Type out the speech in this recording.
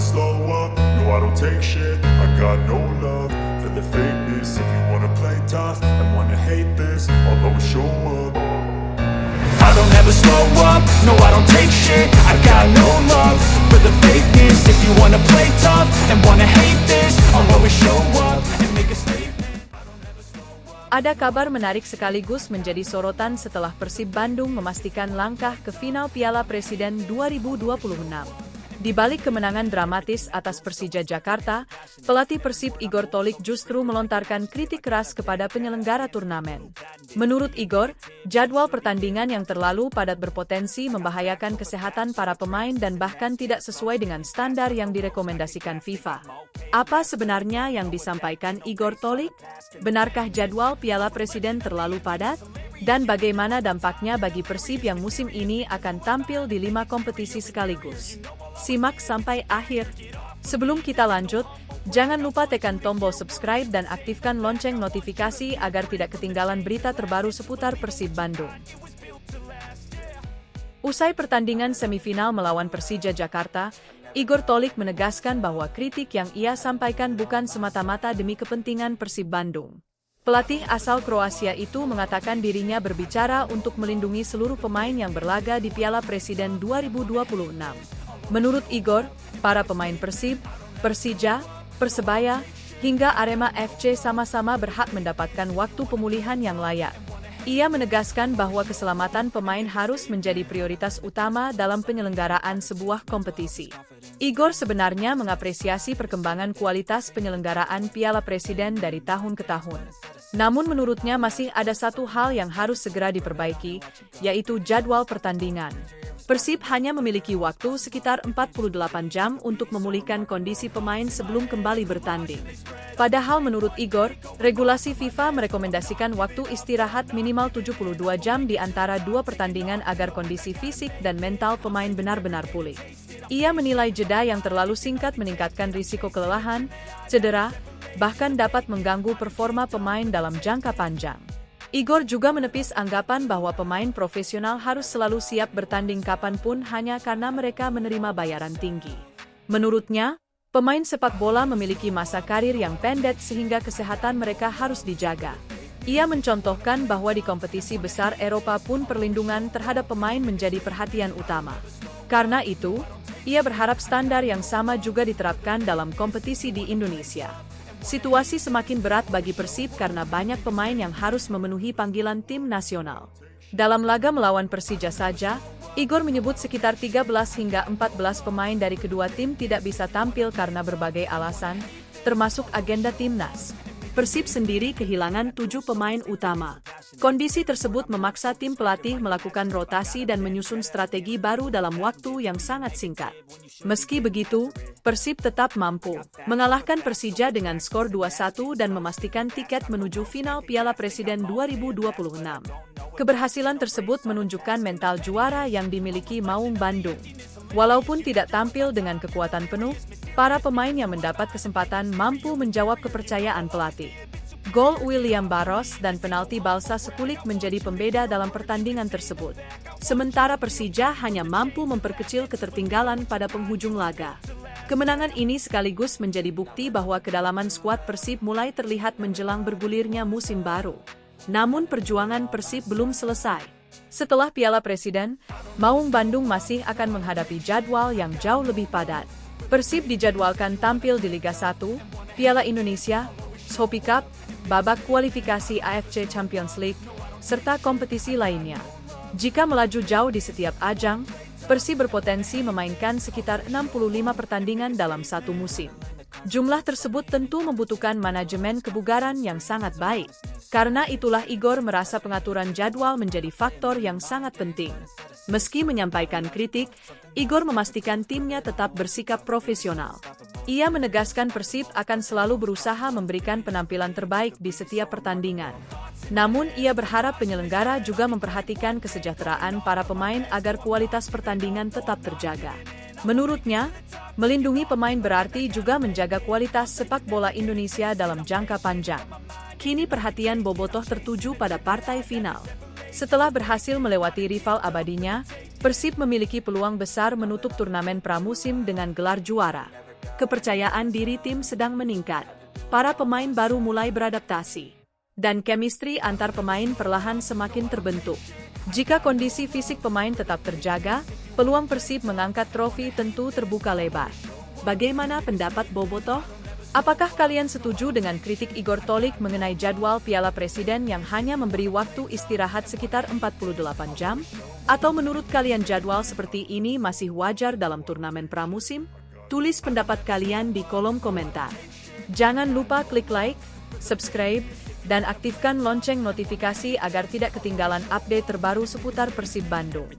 slow up, no I don't take shit. I got no love for the fakeness. If you wanna play tough and wanna hate this, I'll always show up. I don't ever slow up, no I don't take shit. I got no love for the fakeness. If you wanna play tough and wanna hate this, I'll always show up and make a statement. Ada kabar menarik sekaligus menjadi sorotan setelah Persib Bandung memastikan langkah ke final Piala Presiden 2026. Di balik kemenangan dramatis atas Persija Jakarta, pelatih Persib Igor Tolik justru melontarkan kritik keras kepada penyelenggara turnamen. Menurut Igor, jadwal pertandingan yang terlalu padat berpotensi membahayakan kesehatan para pemain dan bahkan tidak sesuai dengan standar yang direkomendasikan FIFA. Apa sebenarnya yang disampaikan Igor Tolik? Benarkah jadwal Piala Presiden terlalu padat? Dan bagaimana dampaknya bagi Persib yang musim ini akan tampil di 5 kompetisi sekaligus? Simak sampai akhir. Sebelum kita lanjut, jangan lupa tekan tombol subscribe dan aktifkan lonceng notifikasi agar tidak ketinggalan berita terbaru seputar Persib Bandung. Usai pertandingan semifinal melawan Persija Jakarta, Igor Tolik menegaskan bahwa kritik yang ia sampaikan bukan semata-mata demi kepentingan Persib Bandung. Pelatih asal Kroasia itu mengatakan dirinya berbicara untuk melindungi seluruh pemain yang berlaga di Piala Presiden 2026. Menurut Igor, para pemain Persib, Persija, Persebaya, hingga Arema FC sama-sama berhak mendapatkan waktu pemulihan yang layak. Ia menegaskan bahwa keselamatan pemain harus menjadi prioritas utama dalam penyelenggaraan sebuah kompetisi. Igor sebenarnya mengapresiasi perkembangan kualitas penyelenggaraan Piala Presiden dari tahun ke tahun. Namun menurutnya masih ada satu hal yang harus segera diperbaiki, yaitu jadwal pertandingan. Persib hanya memiliki waktu sekitar 48 jam untuk memulihkan kondisi pemain sebelum kembali bertanding. Padahal menurut Igor, regulasi FIFA merekomendasikan waktu istirahat minimal 72 jam di antara 2 pertandingan agar kondisi fisik dan mental pemain benar-benar pulih. Ia menilai jeda yang terlalu singkat meningkatkan risiko kelelahan, cedera, bahkan dapat mengganggu performa pemain dalam jangka panjang. Igor juga menepis anggapan bahwa pemain profesional harus selalu siap bertanding kapanpun hanya karena mereka menerima bayaran tinggi. Menurutnya, pemain sepak bola memiliki masa karir yang pendek sehingga kesehatan mereka harus dijaga. Ia mencontohkan bahwa di kompetisi besar Eropa pun perlindungan terhadap pemain menjadi perhatian utama. Karena itu, ia berharap standar yang sama juga diterapkan dalam kompetisi di Indonesia. Situasi semakin berat bagi Persib karena banyak pemain yang harus memenuhi panggilan tim nasional. Dalam laga melawan Persija saja, Igor menyebut sekitar 13 hingga 14 pemain dari kedua tim tidak bisa tampil karena berbagai alasan, termasuk agenda timnas. Persib sendiri kehilangan 7 pemain utama. Kondisi tersebut memaksa tim pelatih melakukan rotasi dan menyusun strategi baru dalam waktu yang sangat singkat. Meski begitu, Persib tetap mampu mengalahkan Persija dengan skor 2-1 dan memastikan tiket menuju final Piala Presiden 2026. Keberhasilan tersebut menunjukkan mental juara yang dimiliki Maung Bandung. Walaupun tidak tampil dengan kekuatan penuh, para pemain yang mendapat kesempatan mampu menjawab kepercayaan pelatih. Gol William Barros dan penalti Balsa Sekulik menjadi pembeda dalam pertandingan tersebut. Sementara Persija hanya mampu memperkecil ketertinggalan pada penghujung laga. Kemenangan ini sekaligus menjadi bukti bahwa kedalaman skuad Persib mulai terlihat menjelang bergulirnya musim baru. Namun perjuangan Persib belum selesai. Setelah Piala Presiden, Maung Bandung masih akan menghadapi jadwal yang jauh lebih padat. Persib dijadwalkan tampil di Liga 1, Piala Indonesia, Shopee Cup, babak kualifikasi AFC Champions League, serta kompetisi lainnya. Jika melaju jauh di setiap ajang, Persib berpotensi memainkan sekitar 65 pertandingan dalam satu musim. Jumlah tersebut tentu membutuhkan manajemen kebugaran yang sangat baik. Karena itulah Igor merasa pengaturan jadwal menjadi faktor yang sangat penting. Meski menyampaikan kritik, Igor memastikan timnya tetap bersikap profesional. Ia menegaskan Persib akan selalu berusaha memberikan penampilan terbaik di setiap pertandingan. Namun ia berharap penyelenggara juga memperhatikan kesejahteraan para pemain agar kualitas pertandingan tetap terjaga. Menurutnya, melindungi pemain berarti juga menjaga kualitas sepak bola Indonesia dalam jangka panjang. Kini perhatian bobotoh tertuju pada partai final. Setelah berhasil melewati rival abadinya, Persib memiliki peluang besar menutup turnamen pramusim dengan gelar juara. kepercayaan diri tim sedang meningkat. Para pemain baru mulai beradaptasi. Dan chemistry antar pemain perlahan semakin terbentuk. Jika kondisi fisik pemain tetap terjaga, peluang Persib mengangkat trofi tentu terbuka lebar. Bagaimana pendapat Bobotoh? Apakah kalian setuju dengan kritik Igor Tolik mengenai jadwal Piala Presiden yang hanya memberi waktu istirahat sekitar 48 jam? Atau menurut kalian jadwal seperti ini masih wajar dalam turnamen pramusim? Tulis pendapat kalian di kolom komentar. Jangan lupa klik like, subscribe, dan aktifkan lonceng notifikasi agar tidak ketinggalan update terbaru seputar Persib Bandung.